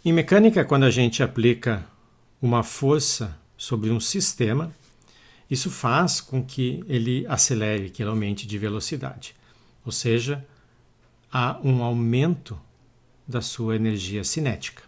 Em mecânica, quando a gente aplica uma força sobre um sistema, isso faz com que ele acelere, que ele aumente de velocidade. Ou seja, há um aumento da sua energia cinética.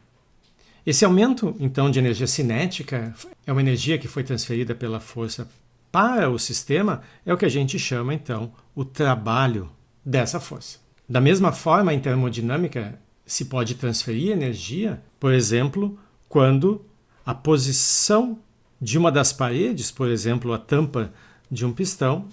Esse aumento, então, de energia cinética é uma energia que foi transferida pela força para o sistema, é o que a gente chama, então, o trabalho dessa força. Da mesma forma, em termodinâmica, se pode transferir energia, por exemplo, quando a posição de uma das paredes, por exemplo, a tampa de um pistão,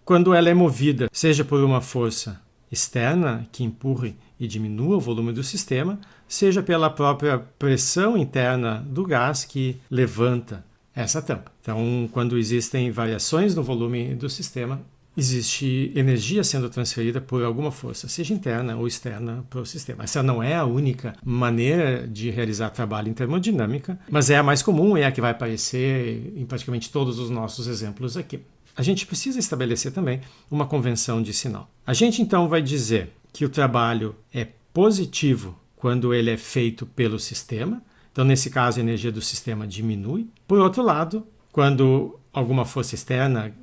quando ela é movida, seja por uma força externa que empurre e diminua o volume do sistema, seja pela própria pressão interna do gás que levanta essa tampa. Então, quando existem variações no volume do sistema, existe energia sendo transferida por alguma força, seja interna ou externa, para o sistema. Essa não é a única maneira de realizar trabalho em termodinâmica, mas é a mais comum, é a que vai aparecer em praticamente todos os nossos exemplos aqui. A gente precisa estabelecer também uma convenção de sinal. A gente então vai dizer que o trabalho é positivo quando ele é feito pelo sistema. Então, nesse caso, a energia do sistema diminui. Por outro lado, quando alguma força externa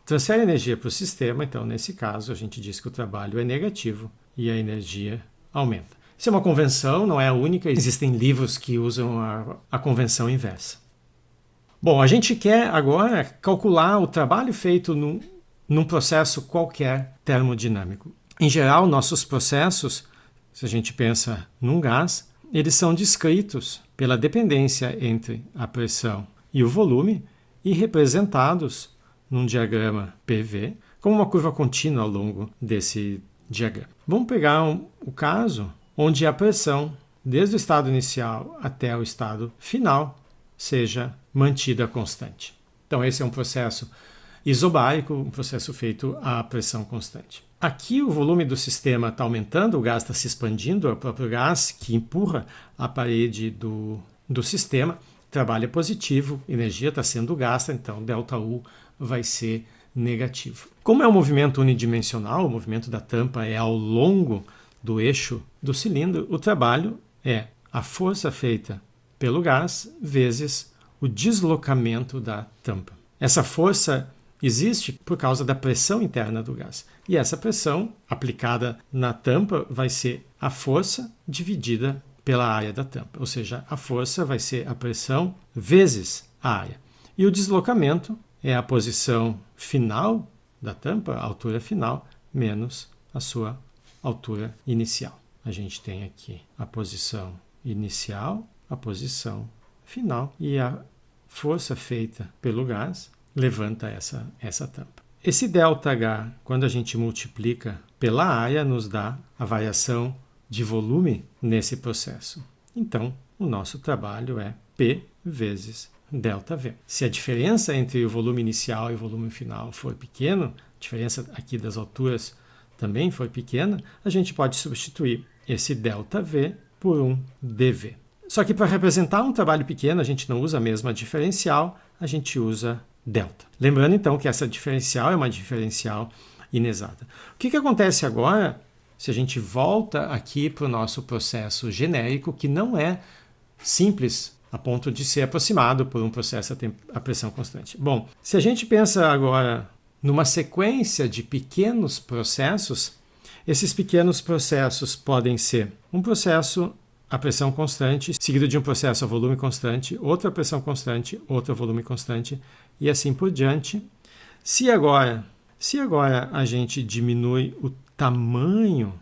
transfere energia para o sistema, então, nesse caso, a gente diz que o trabalho é negativo e a energia aumenta. Isso é uma convenção, não é a única. Existem livros que usam a convenção inversa. Bom, a gente quer agora calcular o trabalho feito num processo qualquer termodinâmico. Em geral, nossos processos, se a gente pensa num gás, eles são descritos pela dependência entre a pressão e o volume e representados num diagrama PV como uma curva contínua ao longo desse diagrama. Vamos pegar o caso onde a pressão, desde o estado inicial até o estado final, seja mantida constante. Então, esse é um processo isobárico, um processo feito à pressão constante. Aqui o volume do sistema está aumentando, o gás está se expandindo, é o próprio gás que empurra a parede do sistema. Trabalho é positivo, energia está sendo gasta, então ΔU vai ser negativo. Como é um movimento unidimensional, o movimento da tampa é ao longo do eixo do cilindro, o trabalho é a força feita pelo gás vezes o deslocamento da tampa. Essa força existe por causa da pressão interna do gás. E essa pressão aplicada na tampa vai ser a força dividida pela área da tampa. Ou seja, a força vai ser a pressão vezes a área. E o deslocamento é a posição final da tampa, a altura final, menos a sua altura inicial. A gente tem aqui a posição inicial, a posição final e a força feita pelo gás levanta essa tampa. Esse ΔH, quando a gente multiplica pela área, nos dá a variação de volume nesse processo. Então, o nosso trabalho é P vezes ΔV. Se a diferença entre o volume inicial e o volume final for pequeno, a diferença aqui das alturas também for pequena, a gente pode substituir esse ΔV por um dV. Só que para representar um trabalho pequeno, a gente não usa a mesma diferencial, a gente usa delta. Lembrando então que essa diferencial é uma diferencial inexata. O que acontece agora se a gente volta aqui para o nosso processo genérico, que não é simples a ponto de ser aproximado por um processo a pressão constante? Bom, se a gente pensa agora numa sequência de pequenos processos, esses pequenos processos podem ser um processo a pressão constante, seguido de um processo a volume constante, outra pressão constante, outro volume constante, e assim por diante. Se agora a gente diminui o tamanho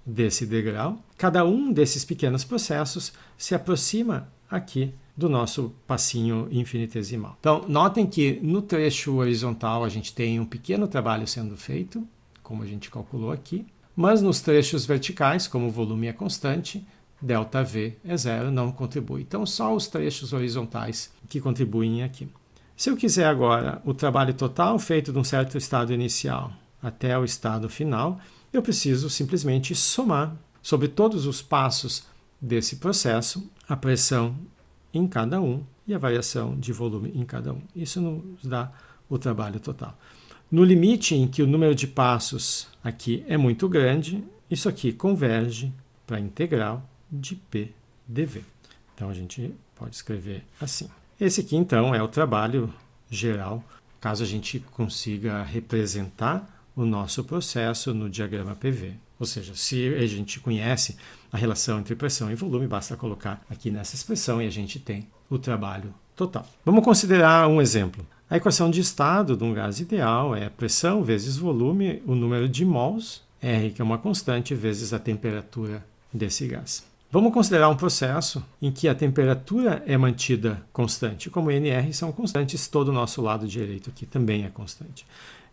desse degrau, cada um desses pequenos processos se aproxima aqui do nosso passinho infinitesimal. Então, notem que no trecho horizontal a gente tem um pequeno trabalho sendo feito, como a gente calculou aqui, mas nos trechos verticais, como o volume é constante, ΔV é zero, não contribui. Então, só os trechos horizontais que contribuem aqui. Se eu quiser agora o trabalho total feito de um certo estado inicial até o estado final, eu preciso simplesmente somar sobre todos os passos desse processo a pressão em cada um e a variação de volume em cada um. Isso nos dá o trabalho total. No limite em que o número de passos aqui é muito grande, isso aqui converge para a integral de P dV. Então a gente pode escrever assim. Esse aqui então é o trabalho geral, caso a gente consiga representar o nosso processo no diagrama PV. Ou seja, se a gente conhece a relação entre pressão e volume, basta colocar aqui nessa expressão e a gente tem o trabalho total. Vamos considerar um exemplo. A equação de estado de um gás ideal é pressão vezes volume, o número de mols, R, que é uma constante, vezes a temperatura desse gás. Vamos considerar um processo em que a temperatura é mantida constante. Como N e R são constantes, todo o nosso lado direito aqui também é constante.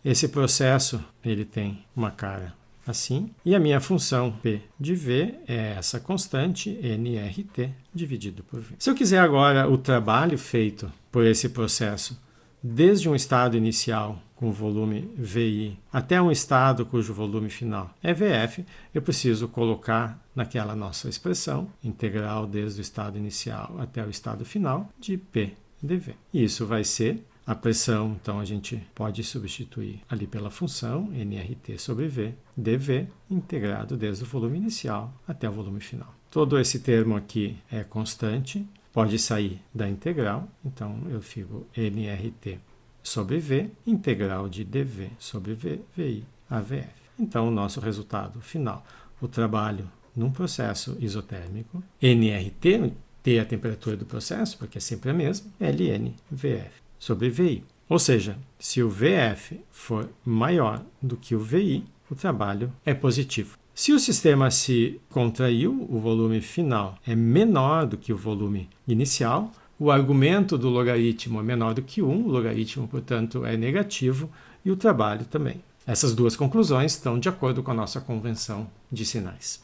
Esse processo ele tem uma cara assim, e a minha função P de V é essa constante nRT dividido por V. Se eu quiser agora o trabalho feito por esse processo desde um estado inicial com volume VI até um estado cujo volume final é VF, eu preciso colocar naquela nossa expressão integral desde o estado inicial até o estado final de P dV. E isso vai ser a pressão, então a gente pode substituir ali pela função nRT sobre V, dV, integrado desde o volume inicial até o volume final. Todo esse termo aqui é constante, pode sair da integral, então eu fico nRT sobre V, integral de dV sobre V, VI a VF. Então o nosso resultado final, o trabalho num processo isotérmico, nRT, T é a temperatura do processo, porque é sempre a mesma, ln VF sobre VI. Ou seja, se o VF for maior do que o VI, o trabalho é positivo. Se o sistema se contraiu, o volume final é menor do que o volume inicial, o argumento do logaritmo é menor do que 1, o logaritmo, portanto, é negativo, e o trabalho também. Essas duas conclusões estão de acordo com a nossa convenção de sinais.